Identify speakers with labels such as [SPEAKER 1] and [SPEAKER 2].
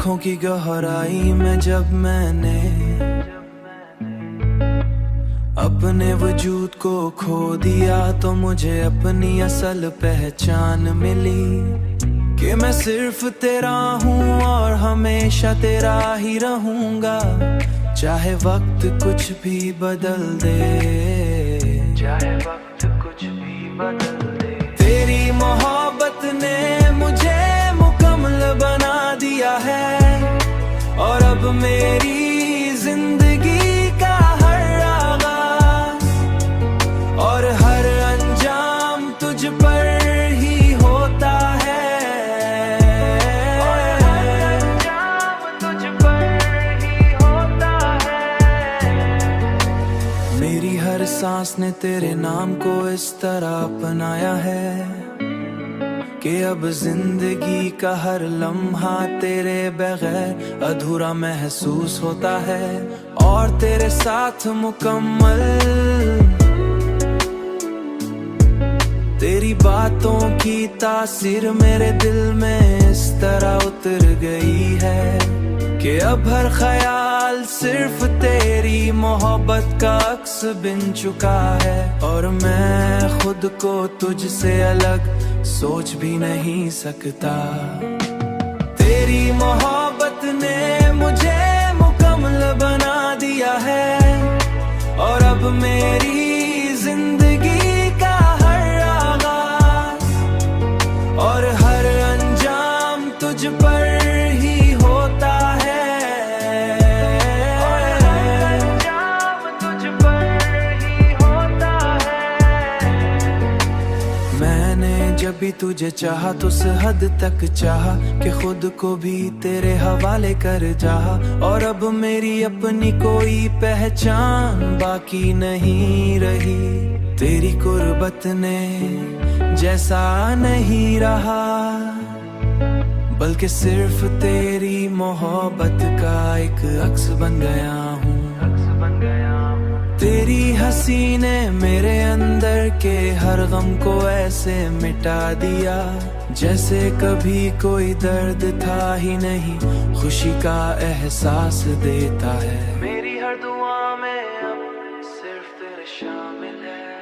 [SPEAKER 1] आंखों की गहराई में जब मैंने अपने वजूद को खो दिया तो मुझे अपनी असल पहचान मिली कि मैं सिर्फ तेरा हूँ और हमेशा तेरा ही रहूंगा, चाहे वक्त कुछ भी बदल दे, चाहे वक्त कुछ भी बदल दे। तेरी मोहब्बत ने मुझे मुकम्मल बना दिया है और अब मेरी जिंदगी का हर आगाज और हर अंजाम तुझ पर ही होता है, और हर अंजाम तुझ पर ही होता है। मेरी हर सांस ने तेरे नाम को इस तरह अपनाया है कि अब जिंदगी का हर लम्हा तेरे बगैर अधूरा महसूस होता है और तेरे साथ मुकम्मल। तेरी बातों की तासीर मेरे दिल में इस तरह उतर गई है कि अब हर ख्याल सिर्फ तेरी मोहब्बत का अक्स बिन चुका है और मैं खुद को तुझसे अलग सोच भी नहीं सकता। तेरी मोहब्बत ने मुझे मुकम्मल बना दिया है और अब मेरी जिंदगी का हर आगाज और हर अंजाम तुझ पर ही होता है, और हर अंजाम तुझ पर ही होता है। मैंने जब भी तुझे चाहा तो उस हद तक चाहा कि खुद को भी तेरे हवाले कर चाहा और अब मेरी अपनी कोई पहचान बाकी नहीं रही। तेरी कुर्बत ने जैसा नहीं रहा बल्कि सिर्फ तेरी मोहब्बत का एक अक्स बन गया हूँ। तेरी हंसी ने मेरे अंदर के हर गम को ऐसे मिटा दिया जैसे कभी कोई दर्द था ही नहीं, खुशी का एहसास देता है। मेरी हर दुआ में अब सिर्फ तेरे शामिल है।